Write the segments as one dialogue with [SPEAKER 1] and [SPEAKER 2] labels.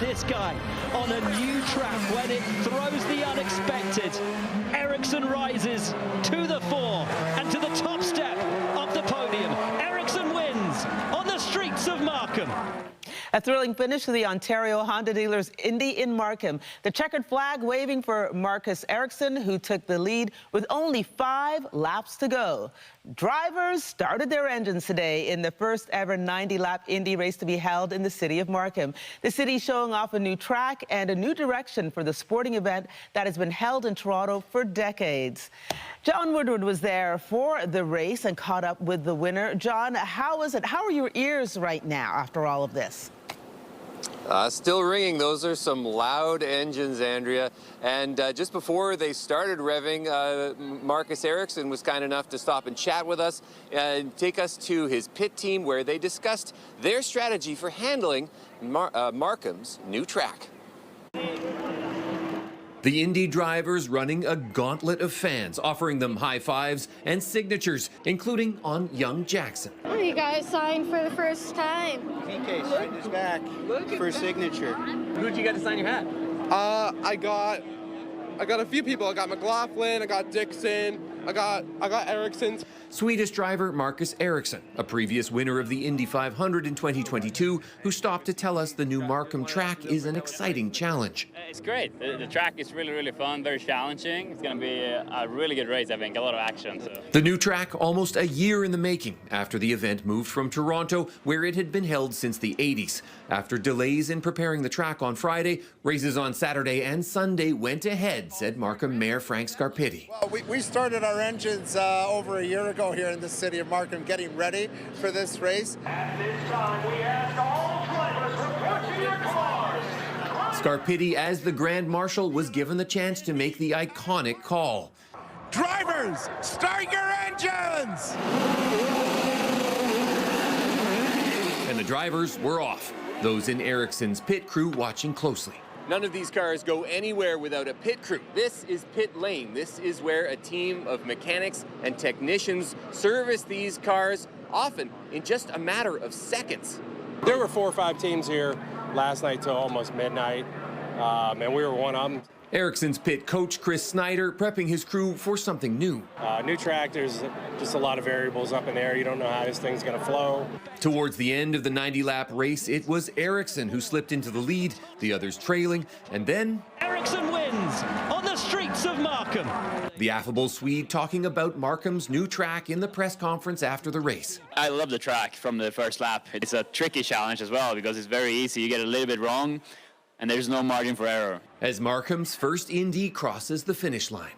[SPEAKER 1] this guy on a new track when it throws the unexpected. Ericsson rises to the fore and to the top step of the podium. Ericsson wins on the streets of Markham.
[SPEAKER 2] A thrilling finish to the Ontario Honda dealers Indy in Markham. The checkered flag waving for Marcus Ericsson, who took the lead with only 5 laps to go. Drivers started their engines today in the first ever 90-lap Indy race to be held in the city of Markham. The city showing off a new track and a new direction for the sporting event that has been held in Toronto for decades. John Woodward was there for the race and caught up with the winner. John, how is it? How are your ears right now after all of this?
[SPEAKER 3] Still ringing. Those are some loud engines, Andrea. And just before they started revving, Marcus Ericsson was kind enough to stop and chat with us and take us to his pit team where they discussed their strategy for handling Markham's new track.
[SPEAKER 4] The Indy drivers running a gauntlet of fans, offering them high fives and signatures, including on young Jackson.
[SPEAKER 5] Oh, you guys signed for the first time.
[SPEAKER 6] TK signed his back for signature.
[SPEAKER 7] Who did you get to sign your hat?
[SPEAKER 8] I got a few people. I got McLaughlin, I got Dixon, I got Ericsson.
[SPEAKER 4] Swedish driver Marcus Ericsson, a previous winner of the Indy 500 in 2022, who stopped to tell us the new Markham track is an exciting challenge.
[SPEAKER 9] It's great. The track is really, really fun, very challenging. It's going to be a really good race, I think, a lot of action. So.
[SPEAKER 4] The new track almost a year in the making after the event moved from Toronto, where it had been held since the 80s. After delays in preparing the track on Friday, races on Saturday and Sunday went ahead, said Markham Mayor Frank Scarpitti.
[SPEAKER 10] Well, we started our engines over a year ago here in the city of Markham, getting ready for this race.
[SPEAKER 11] At this time, we ask all drivers report to your cars.
[SPEAKER 4] Scarpitti, as the Grand Marshal, was given the chance to make the iconic call.
[SPEAKER 10] Drivers, start your engines!
[SPEAKER 4] And the drivers were off. Those in Ericsson's pit crew watching closely.
[SPEAKER 3] None of these cars go anywhere without a pit crew. This is pit lane. This is where a team of mechanics and technicians service these cars, often in just a matter of seconds.
[SPEAKER 8] There were 4 or 5 teams here last night till almost midnight, and we were one of them.
[SPEAKER 4] Ericsson's pit coach, Chris Snyder, prepping his crew for something new.
[SPEAKER 8] New track, there's just a lot of variables up in there. You don't know how this thing's going to flow.
[SPEAKER 4] Towards the end of the 90-lap race, it was Ericsson who slipped into the lead, the others trailing, and then
[SPEAKER 1] Ericsson wins on the streets of Markham.
[SPEAKER 4] The affable Swede talking about Markham's new track in the press conference after the race.
[SPEAKER 9] I love the track from the first lap. It's a tricky challenge as well because it's very easy. You get a little bit wrong, and there's no margin for error.
[SPEAKER 4] As Markham's first Indy crosses the finish line.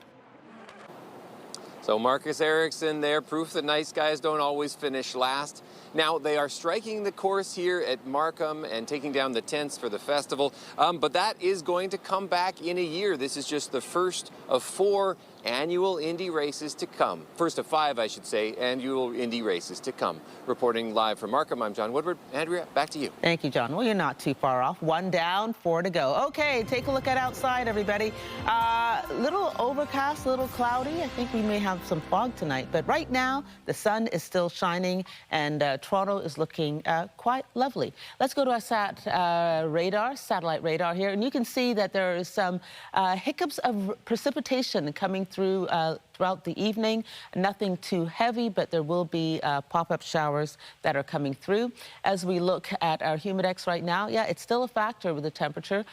[SPEAKER 3] So Marcus Ericsson there, proof that nice guys don't always finish last. Now, they are striking the course here at Markham and taking down the tents for the festival, but that is going to come back in a year. This is just the first of 4 annual Indy races to come. First of 5, I should say, annual Indy races to come. Reporting live from Markham, I'm John Woodward. Andrea, back to you.
[SPEAKER 2] Thank you, John. Well, you're not too far off. 1 down, 4 to go. Okay, take a look at outside, everybody. Little overcast, little cloudy. I think we may have some fog tonight, but right now the sun is still shining and Toronto is looking quite lovely. Let's go to our satellite radar here, and you can see that there is some hiccups of precipitation coming through throughout the evening. Nothing too heavy, but there will be pop-up showers that are coming through. As we look at our humidex right now, yeah, it's still a factor with the temperature.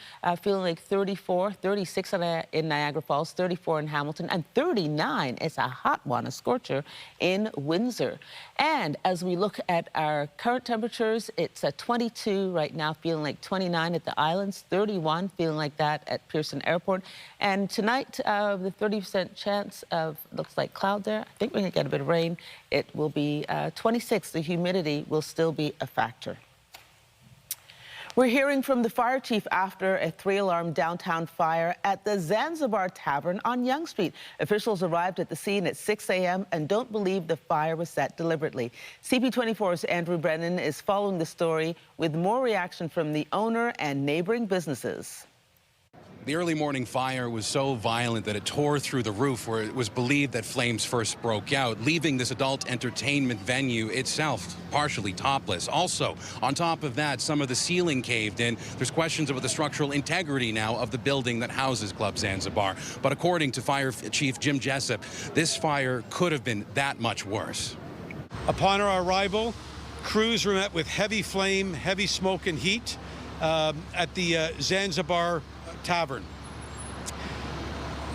[SPEAKER 2] Feeling like 34, 36 in Niagara Falls, 34 in Hamilton, and 39, it's a hot one, a scorcher, in Windsor. And as we look at our current temperatures, it's at 22 right now, feeling like 29 at the islands, 31, feeling like that at Pearson Airport. And tonight, the 30% chance of, looks like cloud there. I think we're going to get a bit of rain. It will be 26. The humidity will still be a factor. We're hearing from the fire chief after a 3-alarm downtown fire at the Zanzibar Tavern on Yonge Street. Officials arrived at the scene at 6 a.m. and don't believe the fire was set deliberately. CP24's Andrew Brennan is following the story with more reaction from the owner and neighboring businesses.
[SPEAKER 7] The early morning fire was so violent that it tore through the roof where it was believed that flames first broke out, leaving this adult entertainment venue itself partially topless. Also, on top of that, some of the ceiling caved in. There's questions about the structural integrity now of the building that houses Club Zanzibar. But according to Fire Chief Jim Jessup, this fire could have been that much worse.
[SPEAKER 12] Upon our arrival, crews were met with heavy flame, heavy smoke and heat at the Zanzibar Tavern.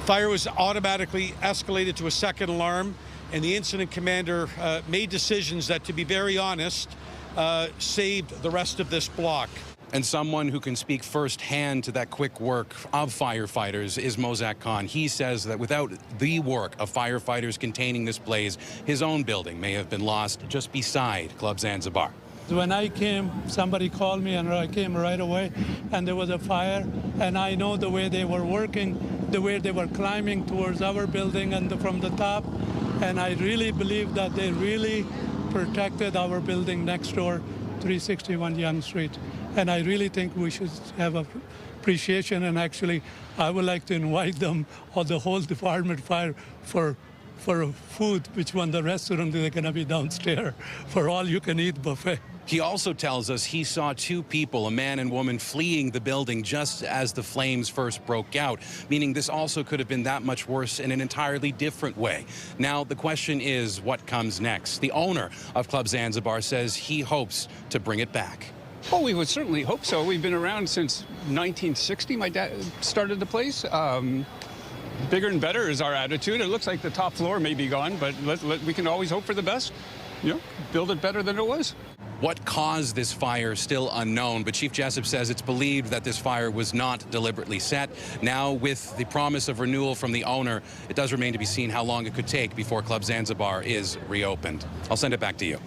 [SPEAKER 12] Fire was automatically escalated to a second alarm, and the incident commander made decisions that, to be very honest, saved the rest of this block.
[SPEAKER 7] And someone who can speak firsthand to that quick work of firefighters is Mozak Khan. He says that without the work of firefighters containing this blaze, his own building may have been lost just beside Club Zanzibar.
[SPEAKER 13] When I came, somebody called me, and I came right away, and there was a fire, and I know the way they were working, the way they were climbing towards our building and from the top, and I really believe that they really protected our building next door, 361 Yonge Street, and I really think we should have appreciation, and actually I would like to invite them or the whole department fire for food, which one the restaurant they're going to be downstairs for all-you-can-eat buffet.
[SPEAKER 7] He also tells us he saw two people, a man and woman, fleeing the building just as the flames first broke out, meaning this also could have been that much worse in an entirely different way. Now, the question is, what comes next? The owner of Club Zanzibar says he hopes to bring it back.
[SPEAKER 14] Oh, we would certainly hope so. We've been around since 1960. My dad started the place. Bigger and better is our attitude. It looks like the top floor may be gone, but we can always hope for the best. You know, build it better than it was.
[SPEAKER 7] What caused this fire still unknown, but Chief Jessup says it's believed that this fire was not deliberately set. Now, with the promise of renewal from the owner, it does remain to be seen how long it could take before Club Zanzibar is reopened. I'll send it back to you.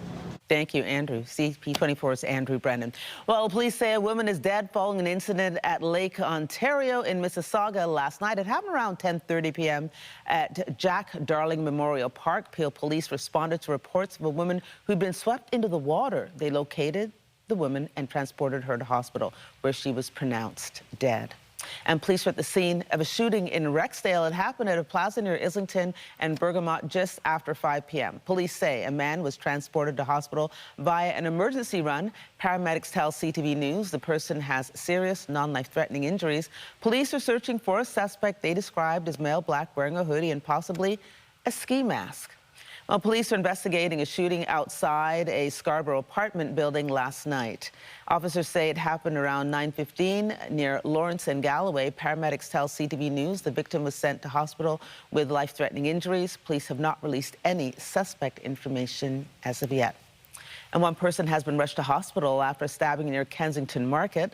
[SPEAKER 2] Thank you, Andrew. CP24's Andrew Brennan. Well, police say a woman is dead following an incident at Lake Ontario in Mississauga last night. It happened around 10:30 p.m. at Jack Darling Memorial Park. Peel police responded to reports of a woman who'd been swept into the water. They located the woman and transported her to hospital, where she was pronounced dead. And police were at the scene of a shooting in Rexdale. It happened at a plaza near Islington and Bergamot just after 5 p.m. Police say a man was transported to hospital via an emergency run. Paramedics tell CTV News the person has serious, non-life-threatening injuries. Police are searching for a suspect they described as male black, wearing a hoodie and possibly a ski mask. Well, police are investigating a shooting outside a Scarborough apartment building last night. Officers say it happened around 9:15 near Lawrence and Galloway. Paramedics tell CTV News the victim was sent to hospital with life-threatening injuries. Police have not released any suspect information as of yet. And one person has been rushed to hospital after a stabbing near Kensington Market.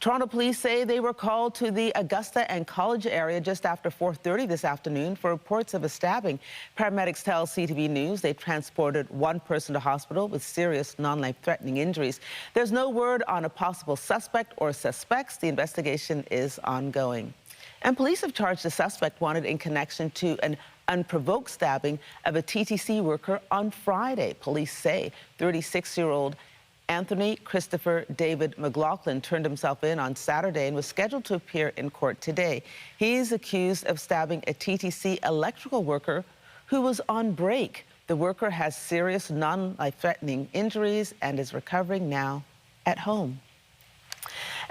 [SPEAKER 2] Toronto police say they were called to the Augusta and College area just after 4:30 this afternoon for reports of a stabbing. Paramedics tell CTV News they transported one person to hospital with serious non-life-threatening injuries. There's no word on a possible suspect or suspects. The investigation is ongoing. And police have charged a suspect wanted in connection to an unprovoked stabbing of a TTC worker on Friday. Police say 36-year-old Anthony Christopher David McLaughlin turned himself in on Saturday and was scheduled to appear in court today. He's accused of stabbing a TTC electrical worker who was on break. The worker has serious non-life-threatening injuries and is recovering now at home.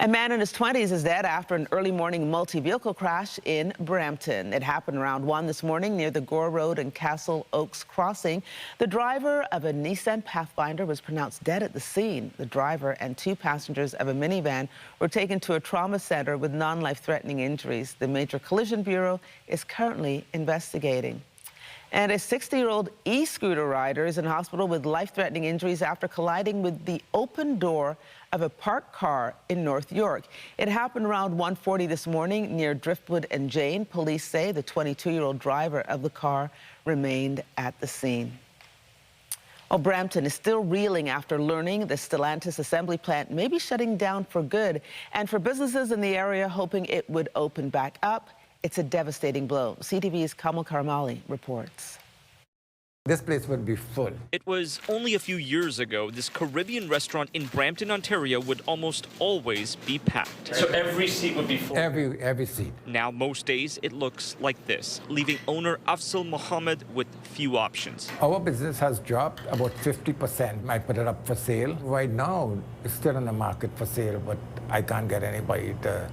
[SPEAKER 2] A man in his 20s is dead after an early morning multi-vehicle crash in Brampton. It happened around 1 this morning near the Gore Road and Castle Oaks crossing. The driver of a Nissan Pathfinder was pronounced dead at the scene. The driver and two passengers of a minivan were taken to a trauma center with non-life-threatening injuries. The Major Collision Bureau is currently investigating. And a 60-year-old e-scooter rider is in hospital with life-threatening injuries after colliding with the open door of a parked car in North York. It happened around 1:40 this morning near Driftwood and Jane. Police say the 22-year-old driver of the car remained at the scene. Well, Brampton is still reeling after learning the Stellantis assembly plant may be shutting down for good. And for businesses in the area hoping it would open back up, it's a devastating blow. CTV's Kamal Karmali reports.
[SPEAKER 15] this place would be full.
[SPEAKER 16] It was only a few years ago this Caribbean restaurant in Brampton, Ontario would almost always be packed.
[SPEAKER 17] So every seat would be full?
[SPEAKER 15] Every seat.
[SPEAKER 16] Now most days it looks like this, leaving owner Afzal Mohammed with few options.
[SPEAKER 15] Our business has dropped about 50%. I put it up for sale. Right now, it's still in the market for sale, but I can't get anybody to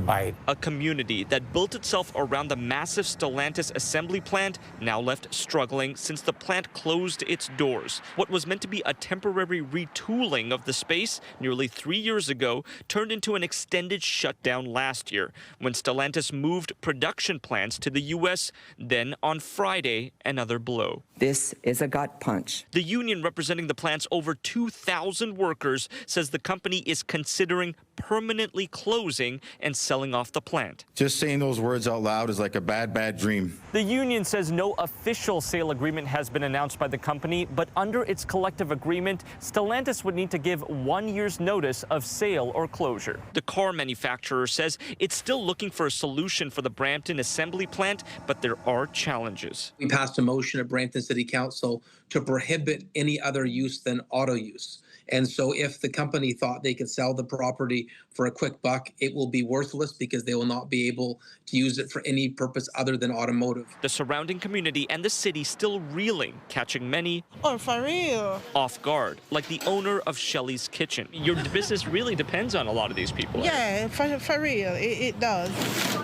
[SPEAKER 15] buy it.
[SPEAKER 16] A community that built itself around the massive Stellantis assembly plant now left struggling since the plant closed its doors. What was meant to be a temporary retooling of the space nearly 3 years ago turned into an extended shutdown last year when Stellantis moved production plants to the U.S. Then on Friday, another blow.
[SPEAKER 18] This is a gut punch.
[SPEAKER 16] The union representing the plant's over 2,000 workers says the company is considering permanently closing and selling off the plant.
[SPEAKER 19] Just saying those words out loud is like a bad dream.
[SPEAKER 17] The union says no official sale agreement has been announced by the company, but under its collective agreement, Stellantis would need to give 1 year's notice of sale or closure.
[SPEAKER 16] The car manufacturer says it's still looking for a solution for the Brampton assembly plant, but there are challenges.
[SPEAKER 20] We passed a motion at Brampton City Council to prohibit any other use than auto use. And so if the company thought they could sell the property for a quick buck, it will be worthless because they will not be able to use it for any purpose other than automotive.
[SPEAKER 16] The surrounding community and the city still reeling, catching many
[SPEAKER 21] for real
[SPEAKER 16] off guard, like the owner of Shelley's Kitchen.
[SPEAKER 17] Your business really depends on a lot of these people.
[SPEAKER 21] Yeah, for real, it does.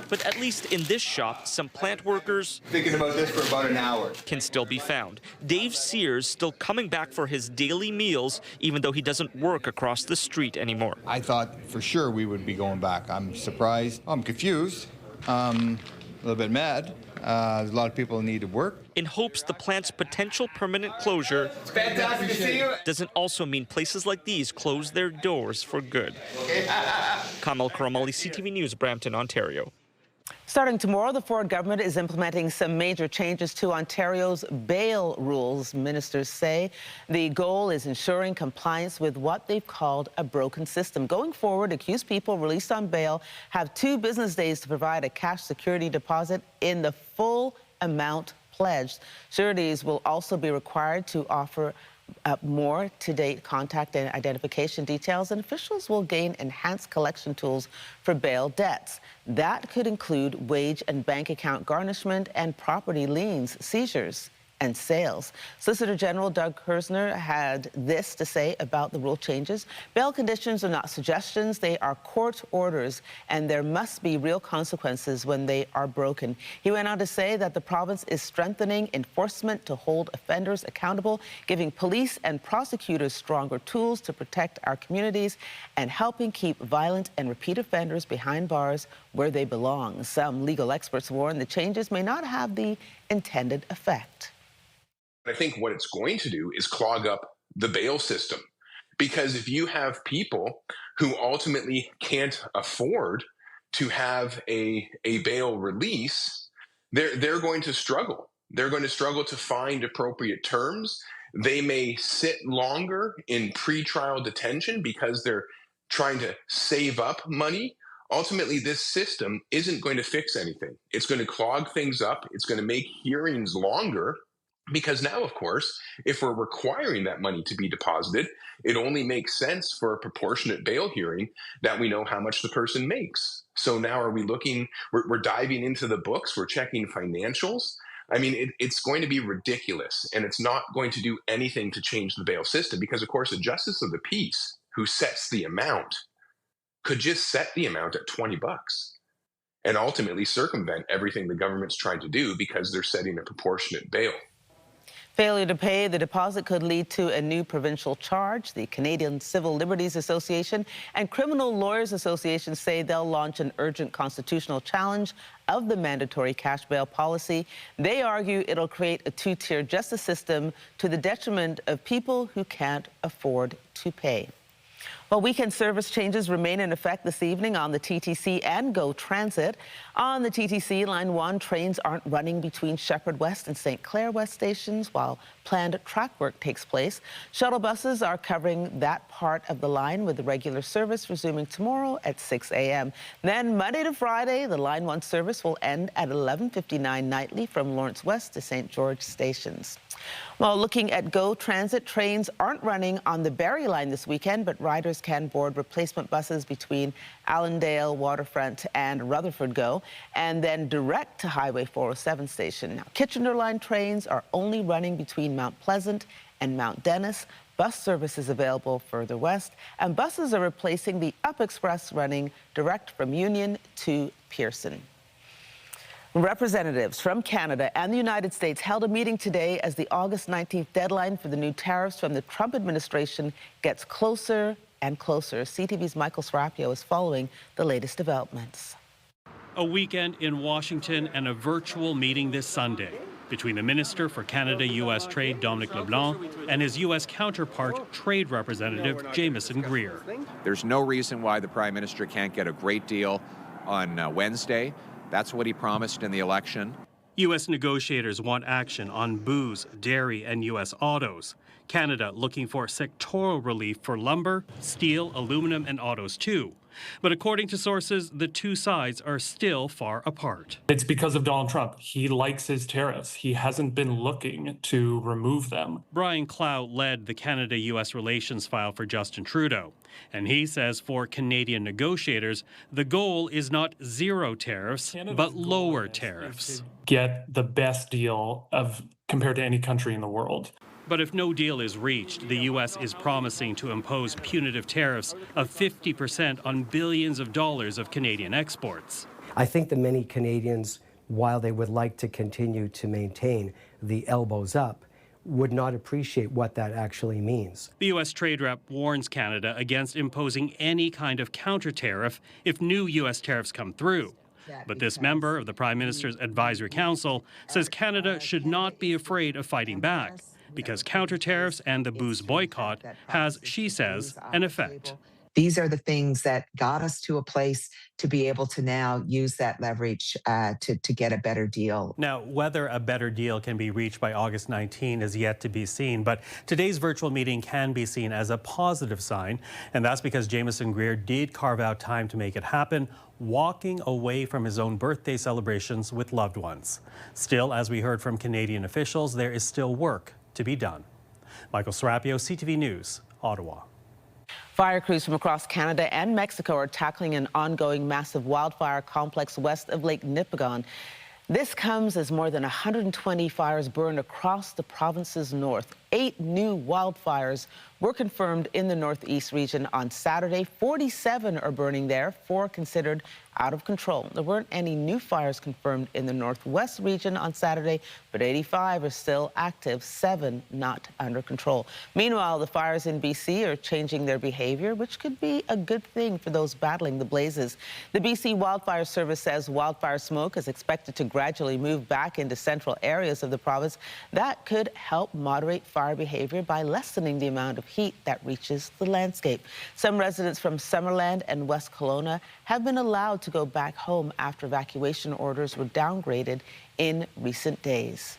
[SPEAKER 16] But at least in this shop, some plant workers
[SPEAKER 6] Thinking about this for about an hour.
[SPEAKER 16] can still be found. Dave Sears still coming back for his daily meals, even though he doesn't work across the street anymore.
[SPEAKER 22] I thought for sure we would be going back. I'm surprised. I'm confused. A little bit mad. There's a lot of people who need to work.
[SPEAKER 16] In hopes the plant's potential permanent closure
[SPEAKER 6] Fantastic to see you.
[SPEAKER 16] doesn't also mean places like these close their doors for good. Kamal Karamali, CTV News, Brampton, Ontario.
[SPEAKER 2] Starting tomorrow, the Ford government is implementing some major changes to Ontario's bail rules, ministers say. The goal is ensuring compliance with what they've called a broken system. Going forward, accused people released on bail have 2 business days to provide a cash security deposit in the full amount pledged. Sureties will also be required to offer more to-date contact and identification details, and officials will gain enhanced collection tools for bail debts. That could include wage and bank account garnishment and property liens, seizures, and sales. Solicitor General Doug Kersner had this to say about the rule changes. Bail conditions are not suggestions, they are court orders, and there must be real consequences when they are broken. He went on to say that the province is strengthening enforcement to hold offenders accountable, giving police and prosecutors stronger tools to protect our communities, and helping keep violent and repeat offenders behind bars where they belong. Some legal experts warn the changes may not have the intended effect.
[SPEAKER 23] I think what it's going to do is clog up the bail system, because if you have people who ultimately can't afford to have a bail release, they're going to struggle. They're going to struggle to find appropriate terms. They may sit longer in pretrial detention because they're trying to save up money. Ultimately, this system isn't going to fix anything. It's going to clog things up. It's going to make hearings longer. Because now, of course, if we're requiring that money to be deposited, it only makes sense for a proportionate bail hearing that we know how much the person makes. So now are we looking, we're diving into the books, we're checking financials. I mean, it's going to be ridiculous, and it's not going to do anything to change the bail system because, of course, a justice of the peace who sets the amount could just set the amount at $20 and ultimately circumvent everything the government's trying to do because they're setting a proportionate bail.
[SPEAKER 2] Failure to pay the deposit could lead to a new provincial charge. The Canadian Civil Liberties Association and Criminal Lawyers Association say they'll launch an urgent constitutional challenge of the mandatory cash bail policy. They argue it'll create a 2-tier justice system to the detriment of people who can't afford to pay. Well, weekend service changes remain in effect this evening on the TTC and GO Transit. On the TTC, Line 1, trains aren't running between Shepherd West and St. Clair West stations while planned track work takes place. Shuttle buses are covering that part of the line with the regular service resuming tomorrow at 6 a.m. Then Monday to Friday, the Line 1 service will end at 11:59 nightly from Lawrence West to St. George stations. Well, looking at GO Transit, trains aren't running on the Barrie line this weekend, but riders can board replacement buses between Allendale, Waterfront, and Rutherford GO, and then direct to Highway 407 station. Now, Kitchener line trains are only running between Mount Pleasant and Mount Dennis. Bus service is available further west, and buses are replacing the Up Express running direct from Union to Pearson. Representatives from Canada and the United States held a meeting today as the August 19th deadline for the new tariffs from the Trump administration gets closer and closer. CTV's Michael Serapio is following the latest developments.
[SPEAKER 5] A weekend in Washington and a virtual meeting this Sunday between the Minister for Canada-U.S. Trade, Dominic LeBlanc, and his U.S. counterpart, Trade Representative Jamieson Greer.
[SPEAKER 10] There's no reason why the Prime Minister can't get a great deal on Wednesday. That's what he promised in the election.
[SPEAKER 5] U.S. negotiators want action on booze, dairy, and U.S. autos. Canada looking for sectoral relief for lumber, steel, aluminum, and autos too. But according to sources, the two sides are still far apart.
[SPEAKER 11] It's because of Donald Trump. He likes his tariffs. He hasn't been looking to remove them.
[SPEAKER 5] Brian Clow led the Canada-U.S. relations file for Justin Trudeau. And he says for Canadian negotiators, the goal is not zero tariffs, but lower tariffs.
[SPEAKER 11] Get the best deal compared to any country in the world.
[SPEAKER 5] But if no deal is reached, the U.S. is promising to impose punitive tariffs of 50% on billions of dollars of Canadian exports.
[SPEAKER 24] I think that many Canadians, while they would like to continue to maintain the elbows up, would not appreciate what that actually means.
[SPEAKER 5] The U.S. trade rep warns Canada against imposing any kind of counter tariff if new U.S. tariffs come through. But this member of the Prime Minister's Advisory Council says Canada should not be afraid of fighting back, because counter tariffs and the booze boycott has, she says, an effect.
[SPEAKER 25] These are the things that got us to a place to be able to now use that leverage to get a better deal.
[SPEAKER 5] Now, whether a better deal can be reached by August 19 is yet to be seen, but today's virtual meeting can be seen as a positive sign, and that's because Jamieson Greer did carve out time to make it happen, walking away from his own birthday celebrations with loved ones. Still, as we heard from Canadian officials, there is still work to be done. Michael Serapio, CTV News, Ottawa.
[SPEAKER 2] Fire crews from across Canada and Mexico are tackling an ongoing massive wildfire complex west of Lake Nipigon. This comes as more than 120 fires burned across the province's north. 8 new wildfires were confirmed in the northeast region on Saturday. 47 are burning there, 4 considered out of control. There weren't any new fires confirmed in the northwest region on Saturday, but 85 are still active, 7 not under control. Meanwhile, the fires in BC are changing their behavior, which could be a good thing for those battling the blazes. The BC Wildfire Service says wildfire smoke is expected to gradually move back into central areas of the province. That could help moderate fire behavior by lessening the amount of heat that reaches the landscape. Some residents from Summerland and West Kelowna have been allowed to go back home after evacuation orders were downgraded in recent days.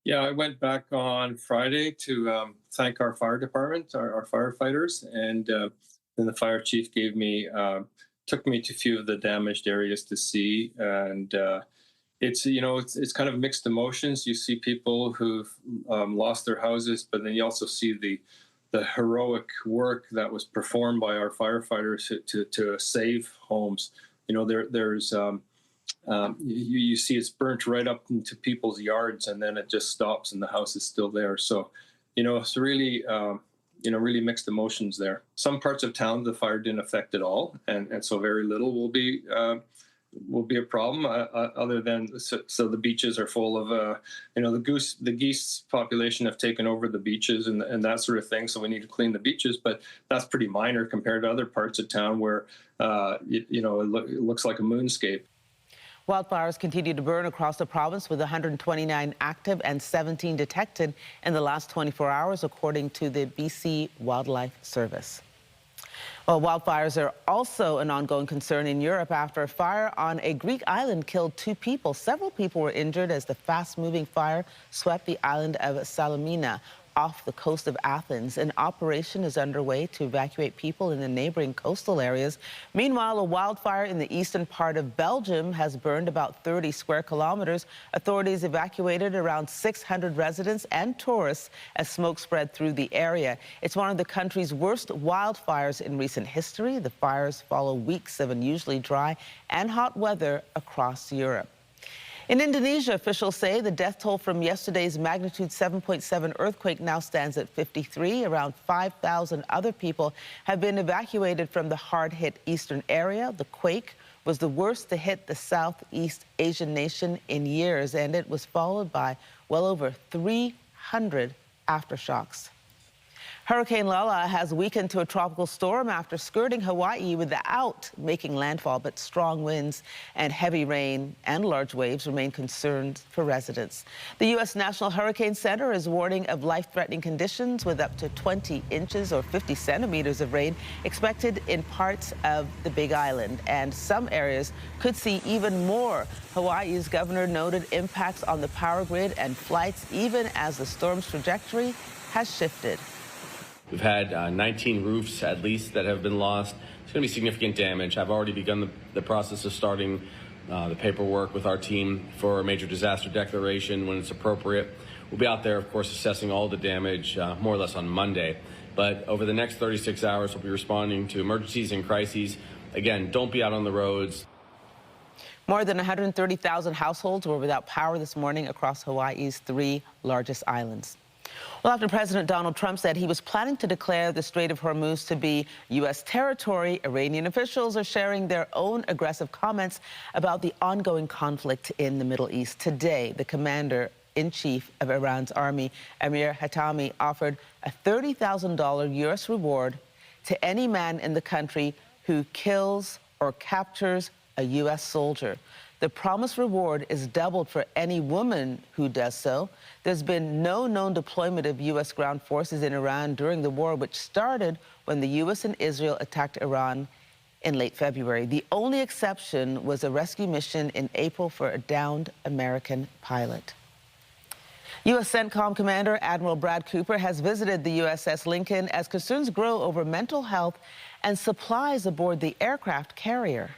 [SPEAKER 26] Yeah, I went back on Friday to thank our fire department, our firefighters, and then the fire chief took me to a few of the damaged areas to see, and it's kind of mixed emotions. You see people who've lost their houses, but then you also see the heroic work that was performed by our firefighters to save homes. You know, you see it's burnt right up into people's yards, and then it just stops, and the house is still there. So, it's really, really mixed emotions there. Some parts of town the fire didn't affect at all, and so very little will be a problem. Other than so the beaches are full of the geese population have taken over the beaches and that sort of thing. So we need to clean the beaches, but that's pretty minor compared to other parts of town where it looks like a moonscape.
[SPEAKER 2] Wildfires continue to burn across the province with 129 active and 17 detected in the last 24 hours, according to the BC Wildlife Service. Well, wildfires are also an ongoing concern in Europe after a fire on a Greek island killed 2 people. Several people were injured as the fast-moving fire swept the island of Salamina. off the coast of Athens. An operation is underway to evacuate people in the neighboring coastal areas. Meanwhile, a wildfire in the eastern part of Belgium has burned about 30 square kilometers. Authorities evacuated around 600 residents and tourists as smoke spread through the area. It's one of the country's worst wildfires in recent history. The fires follow weeks of unusually dry and hot weather across Europe. In Indonesia, officials say the death toll from yesterday's magnitude 7.7 earthquake now stands at 53. Around 5,000 other people have been evacuated from the hard-hit eastern area. The quake was the worst to hit the Southeast Asian nation in years, and it was followed by well over 300 aftershocks. Hurricane Lala has weakened to a tropical storm after skirting Hawaii without making landfall, but strong winds and heavy rain and large waves remain concerns for residents. The U.S. National Hurricane Center is warning of life-threatening conditions with up to 20 inches or 50 centimeters of rain expected in parts of the Big Island, and some areas could see even more. Hawaii's governor noted impacts on the power grid and flights even as the storm's trajectory has shifted.
[SPEAKER 1] We've had 19 roofs, at least, that have been lost. It's going to be significant damage. I've already begun the process of starting the paperwork with our team for a major disaster declaration when it's appropriate. We'll be out there, of course, assessing all the damage more or less on Monday. But over the next 36 hours, we'll be responding to emergencies and crises. Again, don't be out on the roads.
[SPEAKER 2] More than 130,000 households were without power this morning across Hawaii's 3 largest islands. Well, after President Donald Trump said he was planning to declare the Strait of Hormuz to be U.S. territory, Iranian officials are sharing their own aggressive comments about the ongoing conflict in the Middle East. Today, the commander-in-chief of Iran's army, Amir Hatami, offered a $30,000 U.S. reward to any man in the country who kills or captures a U.S. soldier. The promised reward is doubled for any woman who does so. There's been no known deployment of U.S. ground forces in Iran during the war, which started when the U.S. and Israel attacked Iran in late February. The only exception was a rescue mission in April for a downed American pilot. U.S. CENTCOM Commander Admiral Brad Cooper has visited the USS Lincoln as concerns grow over mental health and supplies aboard the aircraft carrier.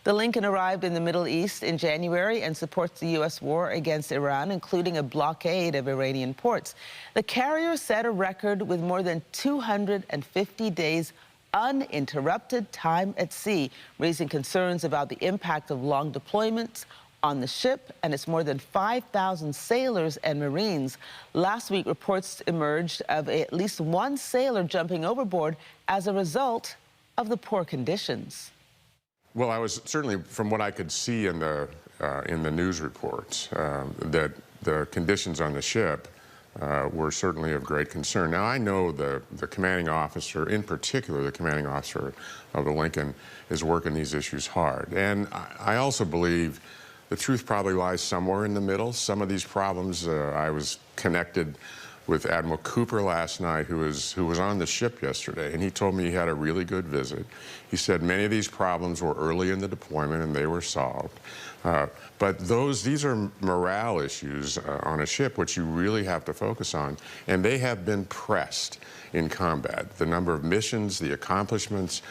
[SPEAKER 2] The Lincoln arrived in the Middle East in January and supports the U.S. war against Iran, including a blockade of Iranian ports. The carrier set a record with more than 250 days uninterrupted time at sea, raising concerns about the impact of long deployments on the ship and its more than 5,000 sailors and Marines. Last week, reports emerged of at least one sailor jumping overboard as a result of the poor conditions.
[SPEAKER 3] Well, I was certainly, from what I could see in the news reports, that the conditions on the ship were certainly of great concern. Now, I know the commanding officer, in particular the commanding officer of the Lincoln, is working these issues hard. And I also believe the truth probably lies somewhere in the middle. Some of these problems, I was connected with Admiral Cooper last night, who was on the ship yesterday, and he told me he had a really good visit. He said many of these problems were early in the deployment and they were solved. But these are morale issues on a ship which you really have to focus on, and they have been pressed in combat. The number of missions, the accomplishments.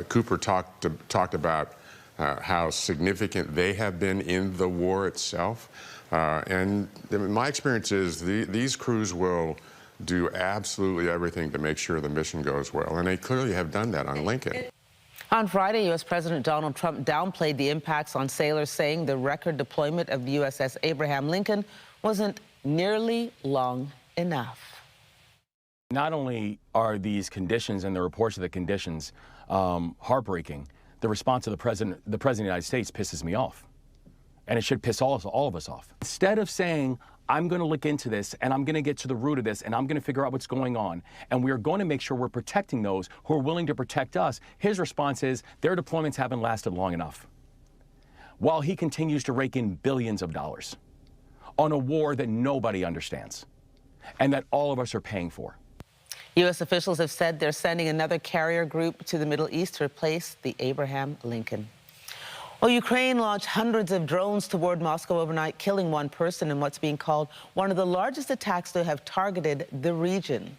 [SPEAKER 3] Cooper talked about how significant they have been in the war itself. And my experience is these crews will do absolutely everything to make sure the mission goes well. And they clearly have done that on Lincoln.
[SPEAKER 2] On Friday, U.S. President Donald Trump downplayed the impacts on sailors, saying the record deployment of the USS Abraham Lincoln wasn't nearly long enough.
[SPEAKER 4] Not only are these conditions and the reports of the conditions heartbreaking, the response of the President of the United States pisses me off. And it should piss all of us off. Instead of saying, I'm going to look into this and I'm going to get to the root of this and I'm going to figure out what's going on and we're going to make sure we're protecting those who are willing to protect us, his response is their deployments haven't lasted long enough. While he continues to rake in billions of dollars on a war that nobody understands and that all of us are paying for.
[SPEAKER 2] U.S. officials have said they're sending another carrier group to the Middle East to replace the Abraham Lincoln. Well, Ukraine launched hundreds of drones toward Moscow overnight, killing one person in what's being called one of the largest attacks to have targeted the region.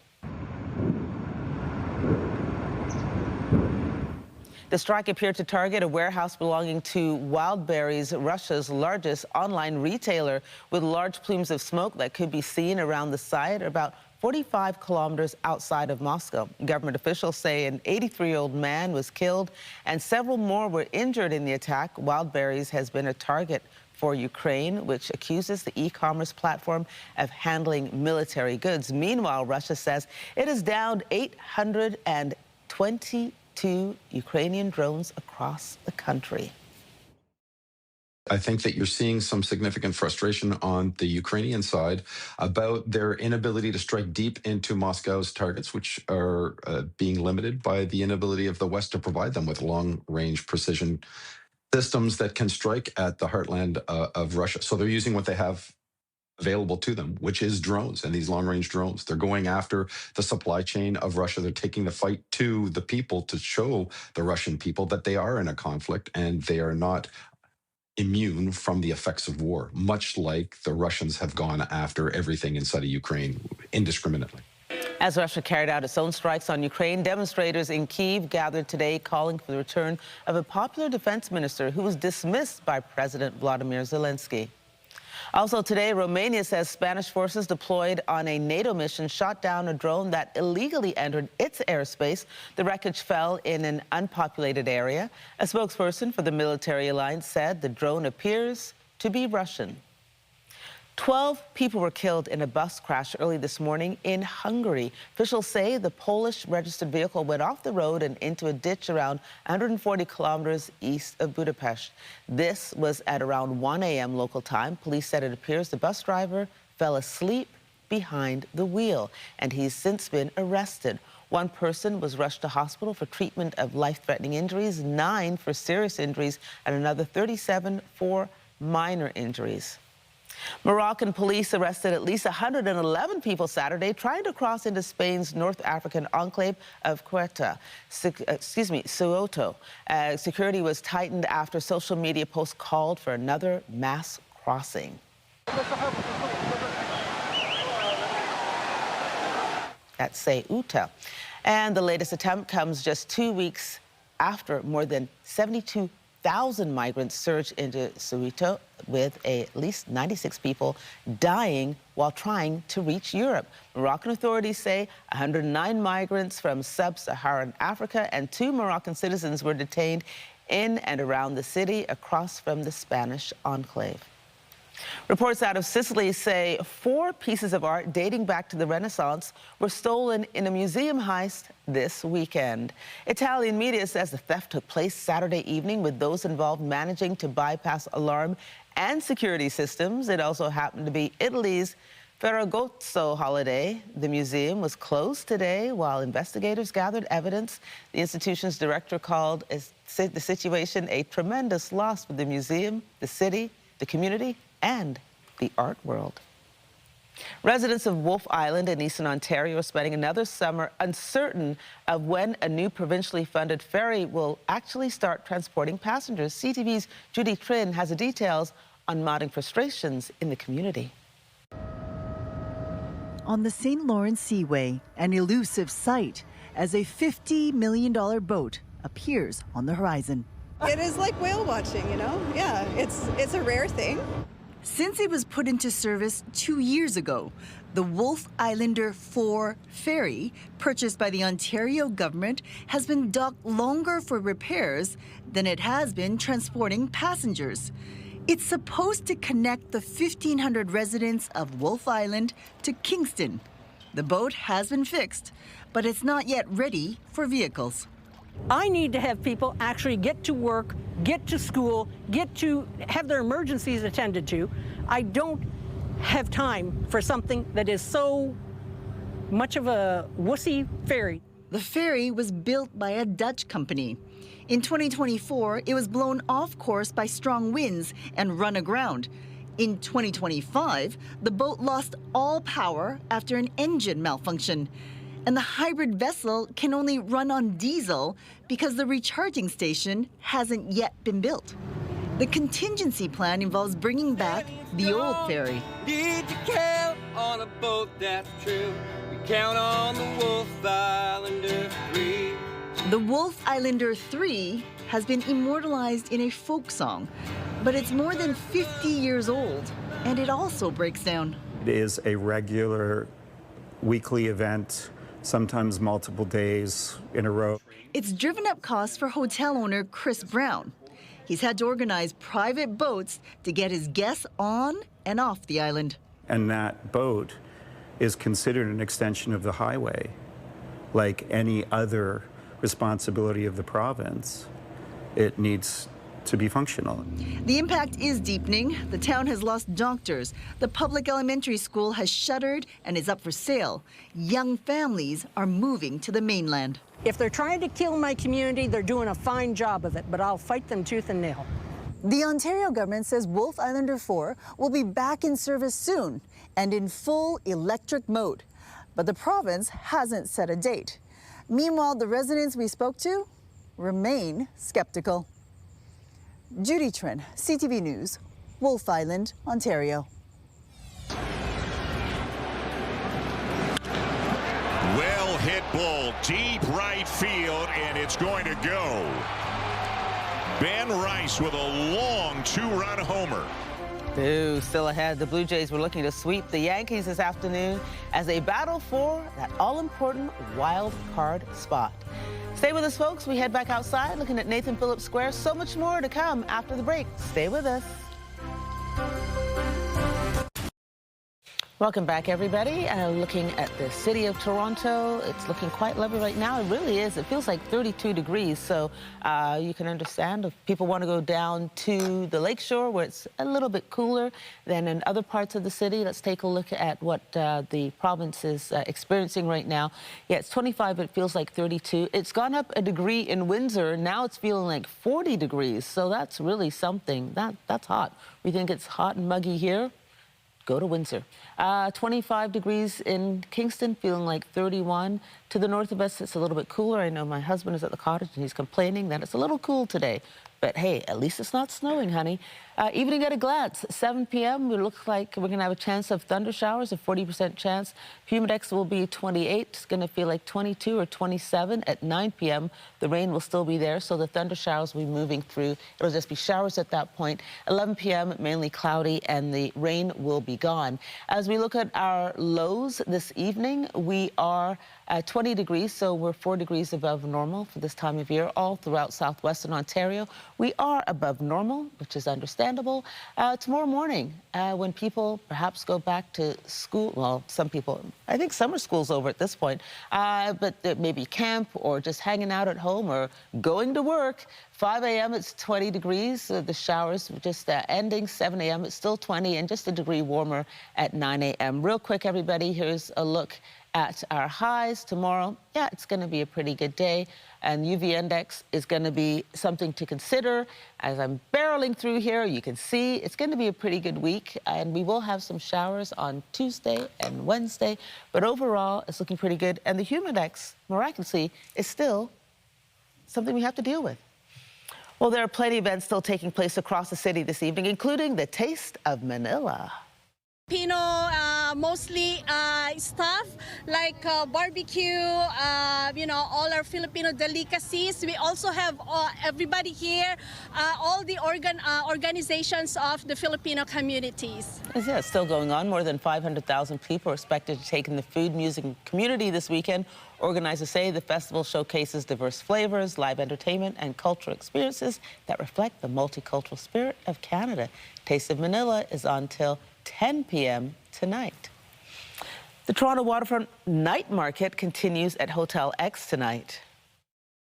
[SPEAKER 2] The strike appeared to target a warehouse belonging to Wildberries, Russia's largest online retailer, with large plumes of smoke that could be seen around the site about 45 kilometers outside of Moscow. Government officials say an 83-year-old man was killed and several more were injured in the attack. Wildberries has been a target for Ukraine, which accuses the e-commerce platform of handling military goods. Meanwhile, Russia says it has downed 822 Ukrainian drones across the country.
[SPEAKER 7] I think that you're seeing some significant frustration on the Ukrainian side about their inability to strike deep into Moscow's targets, which are being limited by the inability of the West to provide them with long-range precision systems that can strike at the heartland of Russia. So they're using what they have available to them, which is drones and these long-range drones. They're going after the supply chain of Russia. They're taking the fight to the people to show the Russian people that they are in a conflict and they are not immune from the effects of war, much like the Russians have gone after everything inside of Ukraine indiscriminately.
[SPEAKER 2] As Russia carried out its own strikes on Ukraine, demonstrators in Kyiv gathered today calling for the return of a popular defense minister who was dismissed by President Vladimir Zelensky. Also today, Romania says Spanish forces deployed on a NATO mission shot down a drone that illegally entered its airspace. The wreckage fell in an unpopulated area. A spokesperson for the military alliance said the drone appears to be Russian. 12 people were killed in a bus crash early this morning in Hungary. Officials say the Polish registered vehicle went off the road and into a ditch around 140 kilometers east of Budapest. This was at around 1 a.m. local time. Police said it appears the bus driver fell asleep behind the wheel, and he's since been arrested. One person was rushed to hospital for treatment of life-threatening injuries, 9 for serious injuries, and another 37 for minor injuries. Moroccan police arrested at least 111 people Saturday trying to cross into Spain's North African enclave of Ceuta. Security was tightened after social media posts called for another mass crossing. At Ceuta. And the latest attempt comes just 2 weeks after more than 72,000 migrants surged into Ceuta, with at least 96 people dying while trying to reach Europe. Moroccan authorities say 109 migrants from sub-Saharan Africa and 2 Moroccan citizens were detained in and around the city across from the Spanish enclave. Reports out of Sicily say 4 pieces of art dating back to the Renaissance were stolen in a museum heist this weekend. Italian media says the theft took place Saturday evening, with those involved managing to bypass alarm and security systems. It also happened to be Italy's Ferragosto holiday. The museum was closed today while investigators gathered evidence. The institution's director called the situation a tremendous loss for the museum, the city, the community, and the art world. Residents of Wolfe Island in eastern Ontario are spending another summer uncertain of when a new provincially funded ferry will actually start transporting passengers. CTV's Judy Trin has the details on mounting frustrations in the community.
[SPEAKER 8] On the St. Lawrence Seaway, an elusive sight as a $50 million boat appears on the horizon.
[SPEAKER 9] It is like whale watching, you know? Yeah, it's a rare thing.
[SPEAKER 8] Since it was put into service 2 years ago, the Wolfe Islander 4 ferry, purchased by the Ontario government, has been docked longer for repairs than it has been transporting passengers. It's supposed to connect the 1,500 residents of Wolfe Island to Kingston. The boat has been fixed, but it's not yet ready for vehicles.
[SPEAKER 12] I need to have people actually get to work, get to school, get to have their emergencies attended to. I don't have time for something that is so much of a wussy ferry.
[SPEAKER 8] The ferry was built by a Dutch company. In 2024, it was blown off course by strong winds and run aground. In 2025, the boat lost all power after an engine malfunction. And the hybrid vessel can only run on diesel because the recharging station hasn't yet been built. The contingency plan involves bringing back the old ferry.
[SPEAKER 13] Did you count on a boat that's true? We count on the Wolfe Islander 3.
[SPEAKER 8] The Wolfe Islander 3 has been immortalized in a folk song, but it's more than 50 years old, and it also breaks down.
[SPEAKER 14] It is a regular weekly event, sometimes multiple days in a row.
[SPEAKER 8] It's driven up costs for hotel owner Chris Brown. He's had to organize private boats to get his guests on and off the island.
[SPEAKER 14] And that boat is considered an extension of the highway, like any other responsibility of the province. It needs to be functional.
[SPEAKER 8] The impact is deepening. The town has lost doctors. The public elementary school has shuttered and is up for sale. Young families are moving to the mainland.
[SPEAKER 12] If they're trying to kill my community, they're doing a fine job of it, but I'll fight them tooth and nail.
[SPEAKER 8] The Ontario government says Wolfe Islander 4 will be back in service soon and in full electric mode. But the province hasn't set a date. Meanwhile, the residents we spoke to remain skeptical. Judy Trin, CTV News, Wolfe Island, Ontario.
[SPEAKER 15] Well hit ball, deep right field, and it's going to go. Ben Rice with a long two-run homer.
[SPEAKER 2] Ooh, still ahead. The Blue Jays were looking to sweep the Yankees this afternoon as they battle for that all-important wild card spot. Stay with us, folks. We head back outside looking at Nathan Phillips Square. So much more to come after the break. Stay with us. Welcome back, everybody. Looking at the city of Toronto, it's looking quite lovely right now. It really is. It feels like 32 degrees, so you can understand if people want to go down to the lakeshore where it's a little bit cooler than in other parts of the city. Let's take a look at what the province is experiencing right now. Yeah, it's 25, but it feels like 32. It's gone up a degree in Windsor. Now it's feeling like 40 degrees, so that's really something. That's hot. We think it's hot and muggy here. Go to Windsor. 25 degrees in Kingston, feeling like 31. To the north of us, it's a little bit cooler. I know my husband is at the cottage and he's complaining that it's a little cool today. But hey, at least it's not snowing, honey. Evening at a glance, 7 p.m. It looks like we're going to have a chance of thunder showers, a 40% chance. Humidex will be 28. It's going to feel like 22 or 27 at 9 p.m. The rain will still be there, so the thunder showers will be moving through. It'll just be showers at that point. 11 p.m., mainly cloudy, and the rain will be gone. As we look at our lows this evening, we are at 20 degrees, so we're 4 degrees above normal for this time of year. All throughout southwestern Ontario, we are above normal, which is understandable. Tomorrow morning, when people perhaps go back to school, well, some people, I think summer school's over at this point, but maybe camp or just hanging out at home or going to work. 5 a.m. it's 20 degrees. The showers just ending. 7 a.m. it's still 20 and just a degree warmer at 9 a.m. Real quick, everybody, here's a look at our highs tomorrow. Yeah, it's going to be a pretty good day, and UV index is going to be something to consider. As I'm barreling through here, you can see it's going to be a pretty good week, and we will have some showers on Tuesday and Wednesday, but overall, it's looking pretty good, and the humidex, miraculously, is still something we have to deal with. Well, there are plenty of events still taking place across the city this evening, including the Taste of Manila.
[SPEAKER 18] Filipino, mostly stuff like barbecue, all our Filipino delicacies. We also have everybody here, all the organizations of the Filipino communities.
[SPEAKER 2] Yeah, it's still going on. More than 500,000 people are expected to take in the food, music, and community this weekend. Organizers say the festival showcases diverse flavors, live entertainment, and cultural experiences that reflect the multicultural spirit of Canada. Taste of Manila is on till 10 p.m. tonight. The Toronto Waterfront Night Market continues at Hotel X tonight.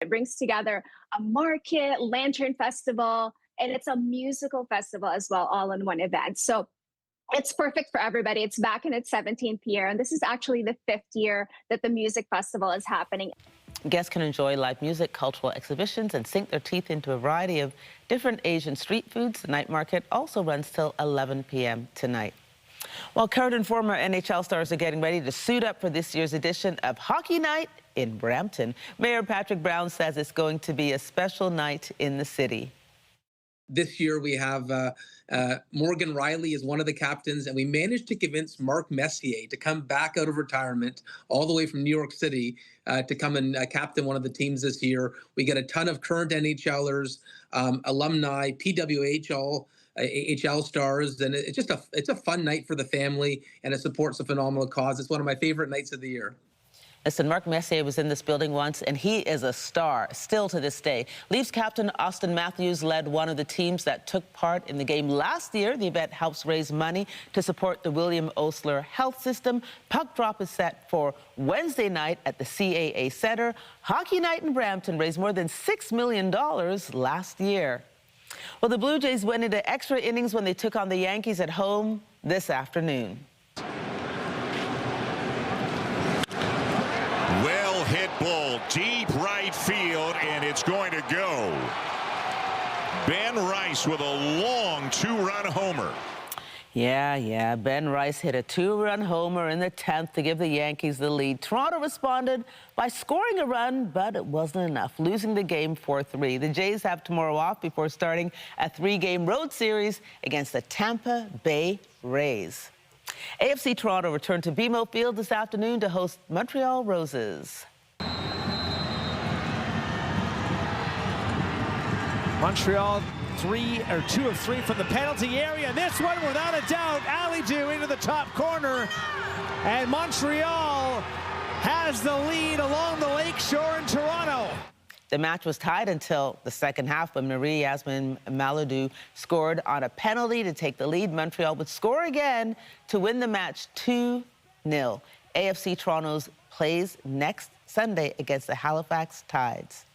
[SPEAKER 19] It brings together a market, lantern festival, and it's a musical festival as well, all in one event. So it's perfect for everybody. It's back in its 17th year, and this is actually the 5th year that the music festival is happening.
[SPEAKER 2] Guests can enjoy live music, cultural exhibitions, and sink their teeth into a variety of different Asian street foods. The night market also runs till 11 p.m. tonight. While current and former NHL stars are getting ready to suit up for this year's edition of Hockey Night in Brampton, Mayor Patrick Brown says it's going to be a special night in the city.
[SPEAKER 6] This year we have Morgan Riley is one of the captains, and we managed to convince Mark Messier to come back out of retirement all the way from New York City to come and captain one of the teams this year. We get a ton of current NHLers, alumni, PWHL, HL stars, and it's a fun night for the family, and it supports a phenomenal cause. It's one of my favorite nights of the year.
[SPEAKER 2] Listen, Mark Messier was in this building once, and he is a star, still to this day. Leafs captain Austin Matthews led one of the teams that took part in the game last year. The event helps raise money to support the William Osler Health System. Puck drop is set for Wednesday night at the CAA Centre. Hockey night in Brampton raised more than $6 million last year. Well, the Blue Jays went into extra innings when they took on the Yankees at home this afternoon.
[SPEAKER 15] Hit ball deep right field, and it's going to go. Ben Rice with a long two-run homer.
[SPEAKER 2] Yeah. Ben Rice hit a two-run homer in the 10th to give the Yankees the lead. Toronto responded by scoring a run, but it wasn't enough, losing the game 4-3. The Jays have tomorrow off before starting a 3-game road series against the Tampa Bay Rays. AFC Toronto returned to BMO Field this afternoon to host Montreal Roses.
[SPEAKER 16] Montreal 2 of 3 from the penalty area. This one, without a doubt, Alidou into the top corner. And Montreal has the lead along the lakeshore in Toronto.
[SPEAKER 2] The match was tied until the second half when Marie-Yasmin Maladou scored on a penalty to take the lead. Montreal would score again to win the match 2-0. AFC Toronto's plays next Sunday against the Halifax Tides.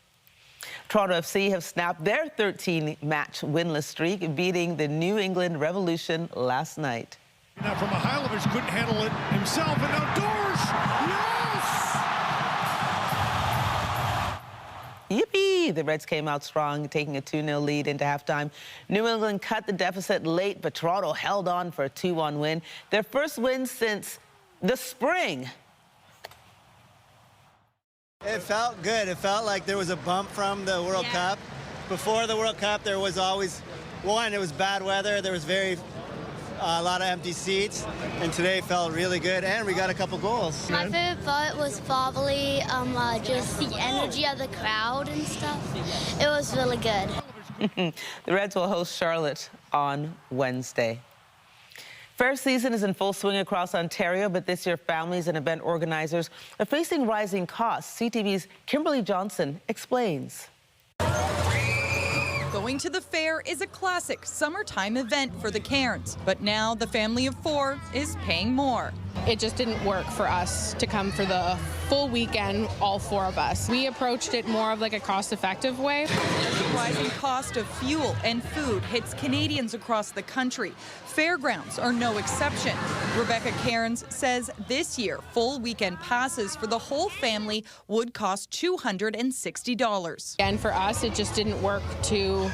[SPEAKER 2] Toronto FC have snapped their 13-match winless streak, beating the New England Revolution last night.
[SPEAKER 17] Now from Mihailovic, couldn't handle it himself, and now Dorsch! Yes!
[SPEAKER 2] Yippee! The Reds came out strong, taking a 2-0 lead into halftime. New England cut the deficit late, but Toronto held on for a 2-1 win. Their first win since the spring.
[SPEAKER 20] It felt good. It felt like there was a bump from the World Cup. Before the World Cup, there was always, it was bad weather. There was a lot of empty seats. And today felt really good, and we got a couple goals.
[SPEAKER 21] My favorite part was probably just the energy of the crowd and stuff. It was really good.
[SPEAKER 2] The Reds will host Charlotte on Wednesday. Fair season is in full swing across Ontario, but this year families and event organizers are facing rising costs. CTV's Kimberly Johnson explains.
[SPEAKER 22] Going to the fair is a classic summertime event for the Cairns, but now the family of 4 is paying more.
[SPEAKER 27] It just didn't work for us to come for the full weekend, all 4 of us. We approached it more of like a cost-effective way.
[SPEAKER 22] The rising cost of fuel and food hits Canadians across the country. Fairgrounds are no exception. Rebecca Cairns says this year, full weekend passes for the whole family would cost $260.
[SPEAKER 27] And for us, it just didn't work to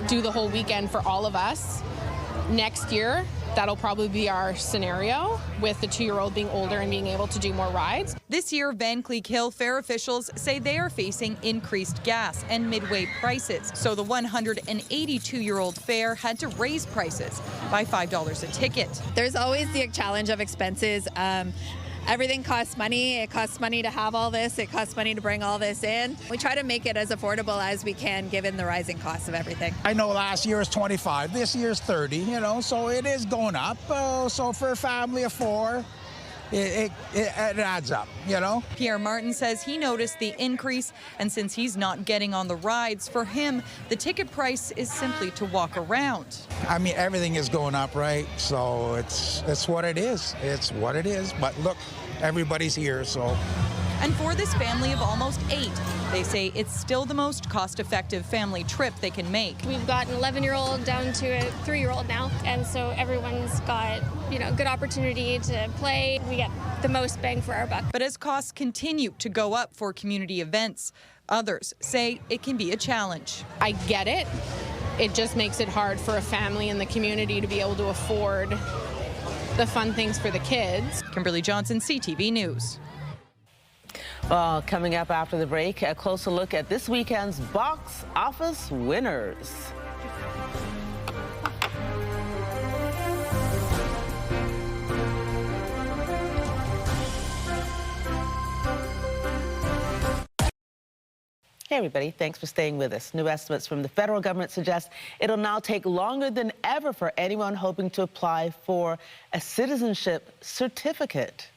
[SPEAKER 27] do the whole weekend for all of us. Next year, that'll probably be our scenario, with the 2-year-old being older and being able to do more rides.
[SPEAKER 22] This year, Van Cleek Hill fair officials say they are facing increased gas and midway prices. So the 182-year-old fair had to raise prices by $5 a ticket.
[SPEAKER 28] There's always the challenge of expenses. Everything costs money. It costs money to have all this. It costs money to bring all this in. We try to make it as affordable as we can given the rising costs of everything.
[SPEAKER 29] I know last year was 25, this year's 30, so it is going up. So for a family of 4, it adds up,
[SPEAKER 22] Pierre Martin says he noticed the increase, and since he's not getting on the rides, for him, the ticket price is simply to walk around.
[SPEAKER 29] I mean, everything is going up, right? So it's what it is. It's what it is. But look, everybody's here, so.
[SPEAKER 22] And for this family of almost 8, they say it's still the most cost-effective family trip they can make.
[SPEAKER 30] We've got an 11-year-old down to a 3-year-old now, and so everyone's got, good opportunity to play. We get the most bang for our buck.
[SPEAKER 22] But as costs continue to go up for community events, others say it can be a challenge.
[SPEAKER 27] I get it. It just makes it hard for a family in the community to be able to afford the fun things for the kids.
[SPEAKER 22] Kimberly Johnson, CTV News.
[SPEAKER 2] Well, coming up after the break, a closer look at this weekend's box office winners. Hey, everybody. Thanks for staying with us. New estimates from the federal government suggest it'll now take longer than ever for anyone hoping to apply for a citizenship certificate.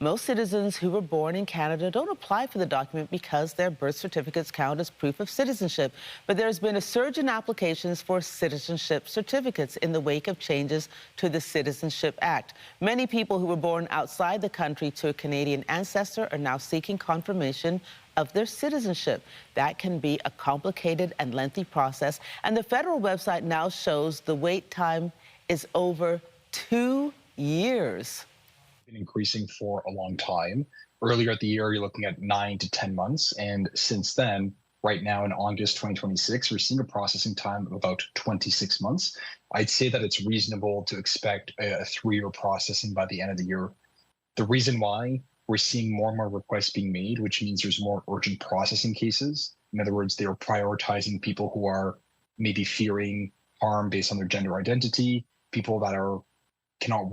[SPEAKER 2] Most citizens who were born in Canada don't apply for the document because their birth certificates count as proof of citizenship. But there's been a surge in applications for citizenship certificates in the wake of changes to the Citizenship Act. Many people who were born outside the country to a Canadian ancestor are now seeking confirmation of their citizenship. That can be a complicated and lengthy process, and the federal website now shows the wait time is over 2 years.
[SPEAKER 1] Been increasing for a long time. Earlier at the year, you're looking at 9 to 10 months, and since then, right now in August 2026, we're seeing a processing time of about 26 months. I'd say that it's reasonable to expect a 3-year processing by the end of the year. The reason why: we're seeing more and more requests being made, which means there's more urgent processing cases. In other words, they're prioritizing people who are maybe fearing harm based on their gender identity, people that cannot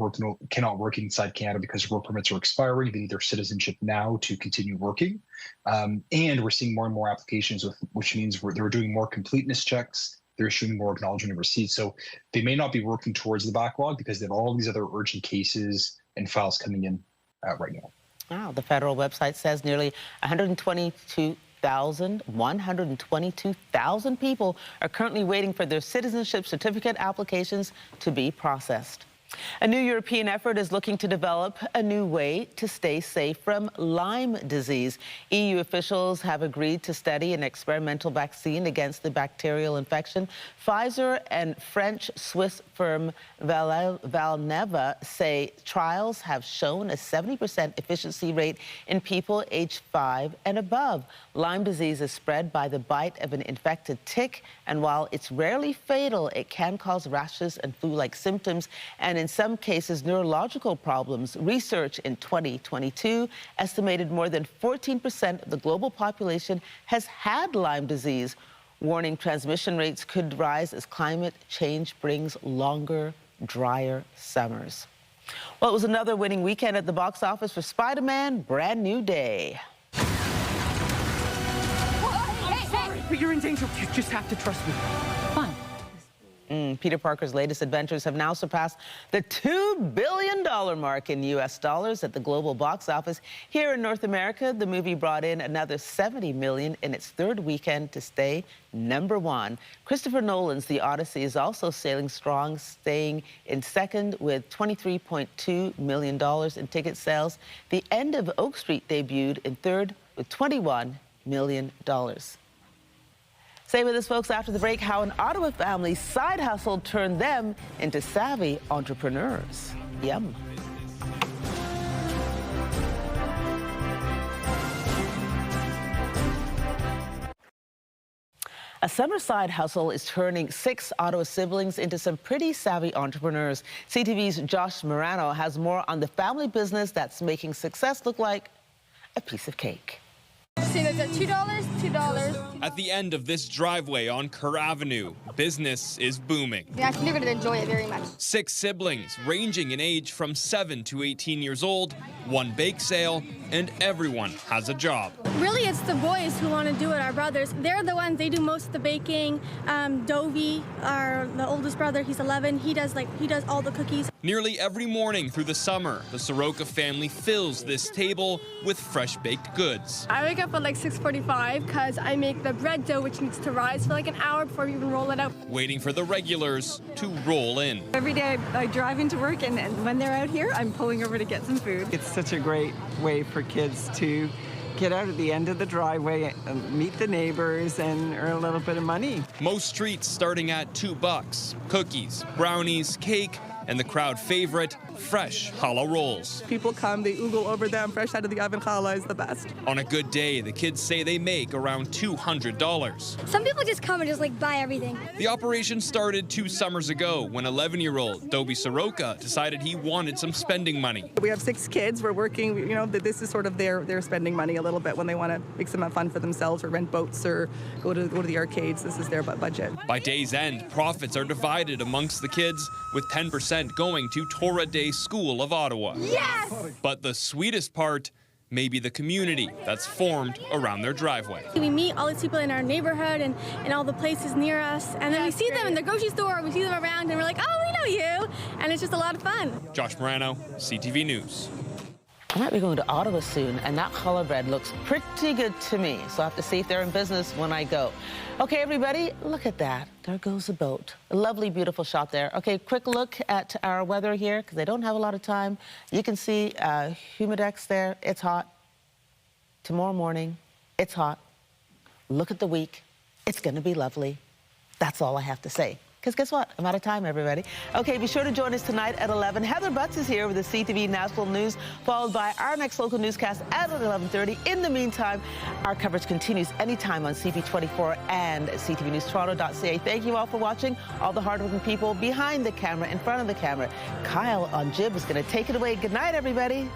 [SPEAKER 1] work inside Canada because work permits are expiring. They need their citizenship now to continue working. And we're seeing more and more applications, which means they're doing more completeness checks. They're issuing more acknowledgement of receipts. So they may not be working towards the backlog because they have all these other urgent cases and files coming in right now.
[SPEAKER 2] Wow, the federal website says nearly 122,000 people are currently waiting for their citizenship certificate applications to be processed. A new European effort is looking to develop a new way to stay safe from Lyme disease. EU officials have agreed to study an experimental vaccine against the bacterial infection. Pfizer and French-Swiss firm Valneva say trials have shown a 70% efficiency rate in people aged 5 and above. Lyme disease is spread by the bite of an infected tick, and while it's rarely fatal, it can cause rashes and flu-like symptoms, and in some cases, neurological problems. Research in 2022 estimated more than 14% of the global population has had Lyme disease. Warning transmission rates could rise as climate change brings longer, drier summers. Well, it was another winning weekend at the box office for Spider-Man: Brand New Day.
[SPEAKER 3] But you're in danger. You just have to trust me. Fine.
[SPEAKER 2] Peter Parker's latest adventures have now surpassed the $2 billion mark in U.S. dollars at the global box office. Here in North America, the movie brought in another $70 million in its third weekend to stay #1. Christopher Nolan's The Odyssey is also sailing strong, staying in second with $23.2 million in ticket sales. The End of Oak Street debuted in third with $21 million. Stay with us, folks, after the break, how an Ottawa family's side hustle turned them into savvy entrepreneurs. Yum. A summer side hustle is turning 6 Ottawa siblings into some pretty savvy entrepreneurs. CTV's Josh Morano has more on the family business that's making success look like a piece of cake.
[SPEAKER 30] See, that's at $2, $2.
[SPEAKER 4] At the end of this driveway on Kerr Avenue, business is booming.
[SPEAKER 30] Yeah, I think you're going to enjoy it very much.
[SPEAKER 4] 6 siblings, ranging in age from 7 to 18 years old, 1 bake sale, and everyone has a job.
[SPEAKER 30] Really, it's the boys who want to do it, our brothers. They're the ones, they do most of the baking. Dovey, the oldest brother, he's 11, he does all the cookies.
[SPEAKER 4] Nearly every morning through the summer, the Soroka family fills this table with fresh baked goods.
[SPEAKER 30] I wake up at like 6:45 because I make the bread dough, which needs to rise for like an hour before we even roll it out.
[SPEAKER 4] Waiting for the regulars to roll in.
[SPEAKER 5] Every day I drive into work, and when they're out here, I'm pulling over to get some food. It's such a great way for kids to get out at the end of the driveway, meet the neighbors, and earn a little bit of money.
[SPEAKER 4] Most streets starting at $2. Cookies, brownies, cake, and the crowd favorite, fresh challah rolls.
[SPEAKER 5] People come, they oogle over them, fresh out of the oven. Challah is the best.
[SPEAKER 4] On a good day, the kids say they make around $200.
[SPEAKER 30] Some people just come and just like buy everything.
[SPEAKER 4] The operation started 2 summers ago when 11-year-old Dobie Soroka decided he wanted some spending money.
[SPEAKER 5] We have 6 kids. We're working, you know, this is sort of their spending money a little bit when they want to make some fun for themselves or rent boats or go to the arcades. This is their budget.
[SPEAKER 4] By day's end, profits are divided amongst the kids, with 10% going to Torah Day School of Ottawa.
[SPEAKER 30] Yes!
[SPEAKER 4] But the sweetest part maybe the community that's formed around their driveway.
[SPEAKER 30] We meet all these people in our neighborhood and all the places near us, and then we see them in the grocery store, we see them around, and we're like, oh, we know you, and it's just a lot of fun.
[SPEAKER 4] Josh Morano, CTV News.
[SPEAKER 2] I might be going to Ottawa soon, and that challah bread looks pretty good to me, so I have to see if they're in business when I go. Okay, everybody, look at that. There goes a boat. A lovely, beautiful shot there. Okay, quick look at our weather here, because I don't have a lot of time. You can see humidex there. It's hot. Tomorrow morning, it's hot. Look at the week. It's going to be lovely. That's all I have to say. Because guess what? I'm out of time, everybody. Okay, be sure to join us tonight at 11. Heather Butts is here with the CTV National News, followed by our next local newscast at 11:30. In the meantime, our coverage continues anytime on CP24 and ctvnewstoronto.ca. Thank you all for watching. All the hardworking people behind the camera, in front of the camera. Kyle on Jib is going to take it away. Good night, everybody.